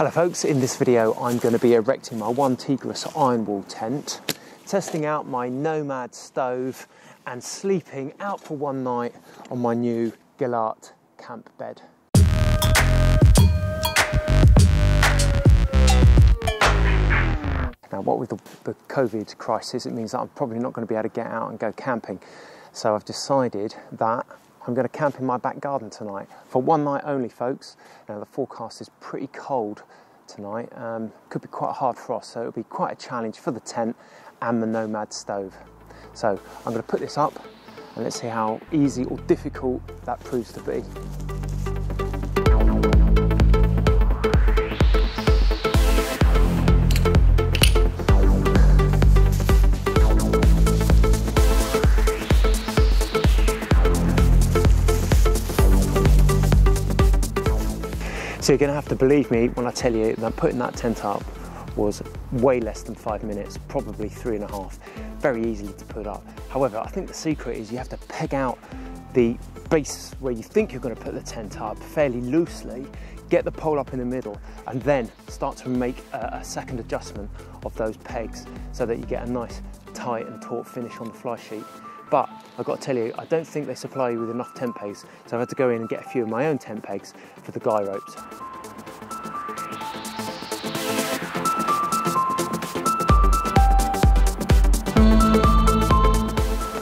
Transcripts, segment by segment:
Hello folks, in this video I'm going to be erecting my OneTigris Ironwall tent, testing out my Nomad stove and sleeping out for one night on my new Gelert camp bed. Now what with the COVID crisis, it means that I'm probably not going to be able to get out and go camping. So I've decided that I'm going to camp in my back garden tonight for one night only, folks. Now the forecast is pretty cold tonight. Could be quite a hard frost, so it'll be quite a challenge for the tent and the Nomad stove. So I'm going to put this up and let's see how easy or difficult that proves to be. So you're going to have to believe me when I tell you that putting that tent up was way less than 5 minutes, probably 3.5, very easily to put up. However, I think the secret is you have to peg out the base where you think you're going to put the tent up fairly loosely, get the pole up in the middle, and then start to make a second adjustment of those pegs so that you get a nice tight and taut finish on the fly sheet. But I've got to tell you, I don't think they supply you with enough tent pegs, so I've had to go in and get a few of my own tent pegs for the guy ropes.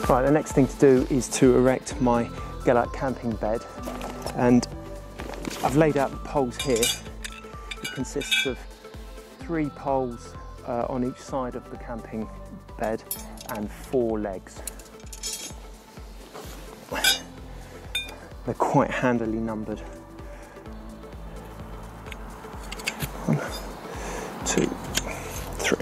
Right, the next thing to do is to erect my Gelert camping bed, and I've laid out the poles here. It consists of 3 poles on each side of the camping bed and 4 legs. They're quite handily numbered. 1, 2, 3.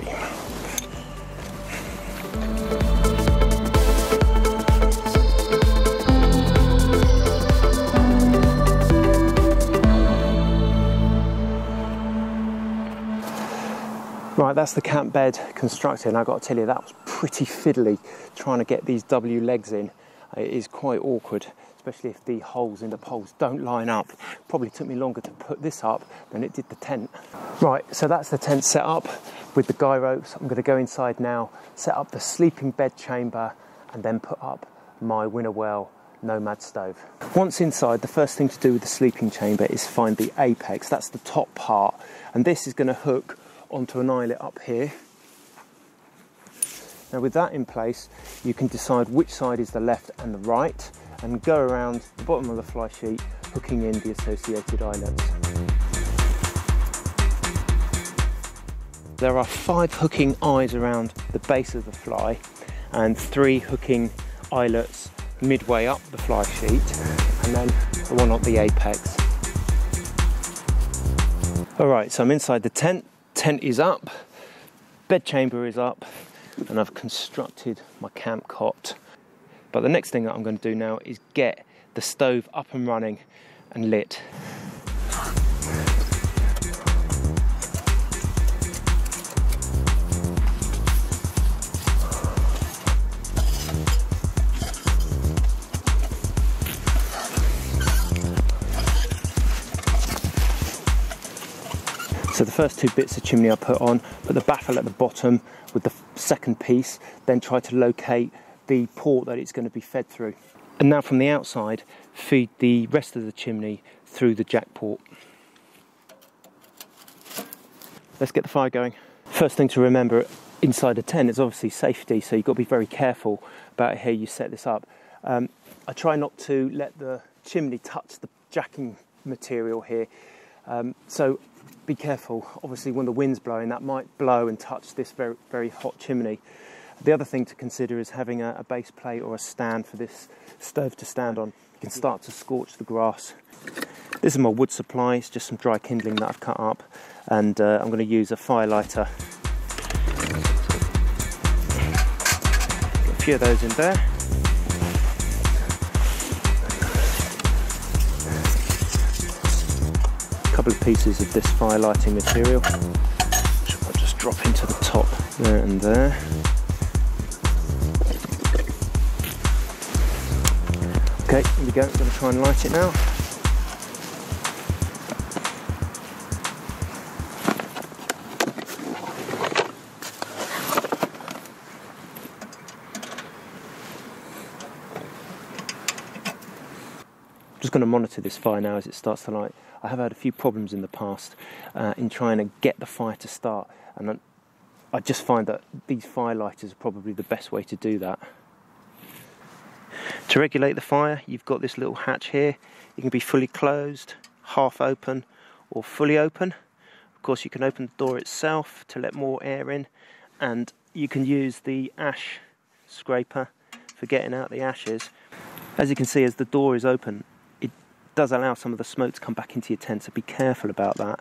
Right, that's the camp bed constructed, and I've got to tell you that was pretty fiddly trying to get these W legs in. It is quite awkward, especially if the holes in the poles don't line up. Probably took me longer to put this up than it did the tent. Right, so that's the tent set up with the guy ropes. I'm going to go inside now, set up the sleeping bed chamber, and then put up my Winnerwell Nomad stove. Once inside, the first thing to do with the sleeping chamber is find the apex. That's the top part, and this is going to hook onto an eyelet up here. Now with that in place, you can decide which side is the left and the right, and go around the bottom of the fly sheet, hooking in the associated eyelets. There are 5 hooking eyes around the base of the fly, and 3 hooking eyelets midway up the fly sheet, and then the one on the apex. Alright, so I'm inside the tent. Tent is up, bed chamber is up, and I've constructed my camp cot. But the next thing that I'm going to do now is get the stove up and running and lit. So the first 2 bits of chimney I put the baffle at the bottom with the second piece, then try to locate the port that it's going to be fed through. And now from the outside, feed the rest of the chimney through the jack port. Let's get the fire going. First thing to remember inside a tent is obviously safety, so you've got to be very careful about how you set this up. I try not to let the chimney touch the jacking material here, so be careful. Obviously when the wind's blowing, that might blow and touch this very, very hot chimney. The other thing to consider is having a base plate or a stand for this stove to stand on. You can start to scorch the grass. This is my wood supply, it's just some dry kindling that I've cut up, and I'm going to use a fire lighter. Got a few of those in there. A couple of pieces of this fire lighting material, which I'll just drop into the top there and there. Okay, here we go, I'm going to try and light it now. just going to monitor this fire now as it starts to light. I have had a few problems in the past in trying to get the fire to start, and I just find that these fire lighters are probably the best way to do that. To regulate the fire, you've got this little hatch here. It can be fully closed, half open, or fully open. Of course, you can open the door itself to let more air in, and you can use the ash scraper for getting out the ashes. As you can see, as the door is open, it does allow some of the smoke to come back into your tent, so be careful about that.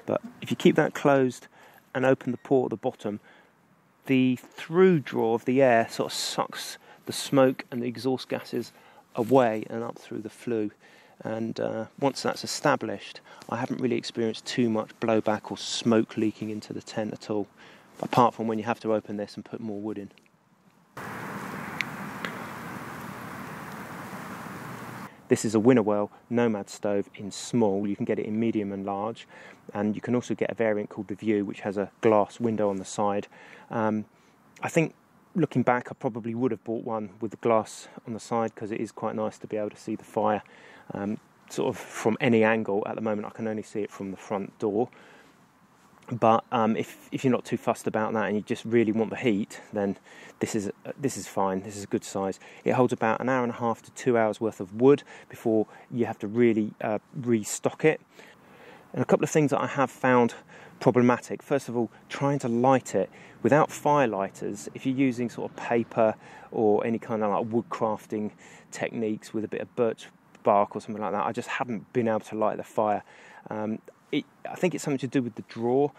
But if you keep that closed and open the port at the bottom, the through draw of the air sort of sucks the smoke and the exhaust gases away and up through the flue. And once that's established, I haven't really experienced too much blowback or smoke leaking into the tent at all, apart from when you have to open this and put more wood in. This is a Winnerwell Nomad Stove in small. You can get it in medium and large, and you can also get a variant called the View, which has a glass window on the side. I think, looking back, I probably would have bought one with the glass on the side, because it is quite nice to be able to see the fire sort of from any angle. At the moment I can only see it from the front door, but if you're not too fussed about that and you just really want the heat, then this is fine. This is a good size. It holds about an hour and a half to 2 hours worth of wood before you have to really restock it. And a couple of things that I have found problematic. First of all, trying to light it without fire lighters. If you're using sort of paper or any kind of like wood crafting techniques with a bit of birch bark or something like that, I just haven't been able to light the fire. I think it's something to do with the draw.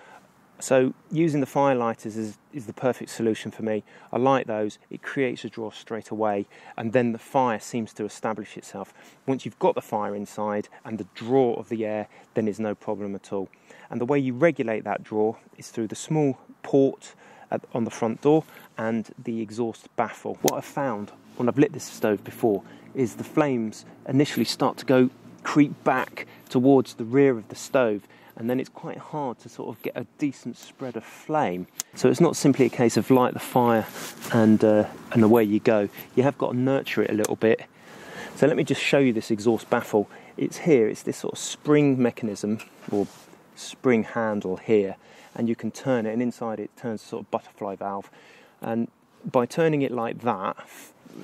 So using the fire lighters is the perfect solution for me. I light those, it creates a draw straight away, and then the fire seems to establish itself. Once you've got the fire inside and the draw of the air, then there's no problem at all. And the way you regulate that draw is through the small port on the front door and the exhaust baffle. What I've found when I've lit this stove before is the flames initially start to creep back towards the rear of the stove, and then it's quite hard to sort of get a decent spread of flame. So it's not simply a case of light the fire and away you go. You have got to nurture it a little bit. So let me just show you this exhaust baffle. It's here, it's this sort of spring mechanism or spring handle here, and you can turn it, and inside it turns a sort of butterfly valve. And by turning it like that,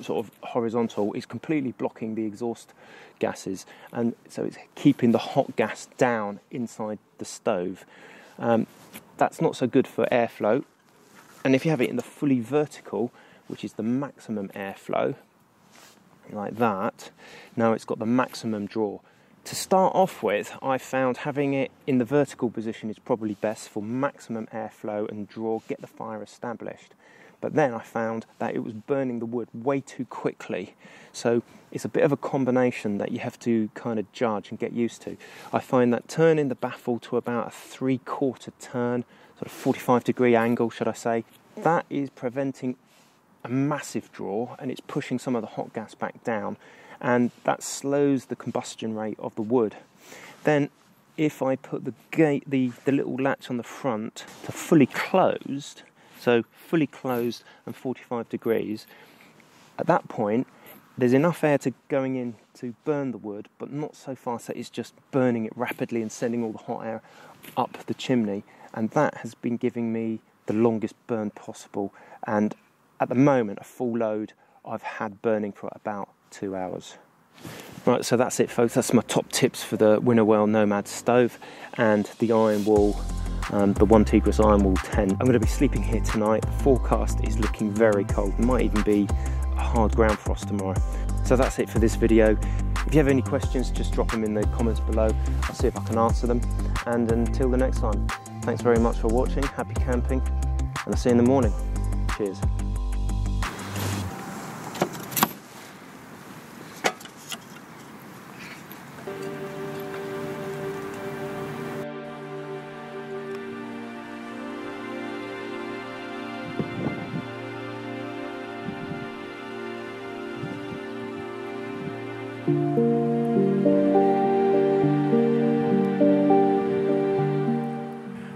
sort of horizontal, it's completely blocking the exhaust gases, and so it's keeping the hot gas down inside the stove. That's not so good for airflow. And if you have it in the fully vertical, which is the maximum airflow, like that, now it's got the maximum draw. To start off with, I found having it in the vertical position is probably best for maximum airflow and draw, get the fire established. But then I found that it was burning the wood way too quickly. So it's a bit of a combination that you have to kind of judge and get used to. I find that turning the baffle to about a 3/4 turn, sort of 45-degree angle, should I say, that is preventing a massive draw, and it's pushing some of the hot gas back down, and that slows the combustion rate of the wood. Then if I put the little latch on the front to fully closed, so fully closed and 45 degrees, at that point there's enough air going in to burn the wood, but not so fast that it's just burning it rapidly and sending all the hot air up the chimney, and that has been giving me the longest burn possible. And at the moment, a full load I've had burning for about 2 hours. Right, so that's it, folks. That's my top tips for the Winnerwell Nomad Stove and the Ironwall, the OneTigris Ironwall Tent. I'm going to be sleeping here tonight. The forecast is looking very cold. It might even be a hard ground frost tomorrow. So that's it for this video. If you have any questions, just drop them in the comments below. I'll see if I can answer them. And until the next time, thanks very much for watching. Happy camping, and I'll see you in the morning. Cheers.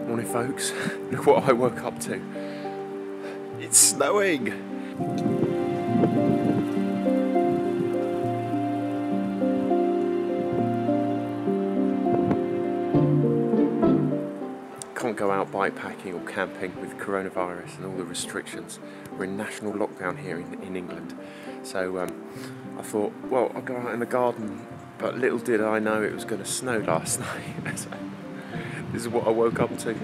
Morning folks, look what I woke up to. It's snowing! go out bikepacking or camping with coronavirus and all the restrictions. We're in national lockdown here in England. So I thought, well, I'll go out in the garden, but little did I know it was going to snow last night. So this is what I woke up to.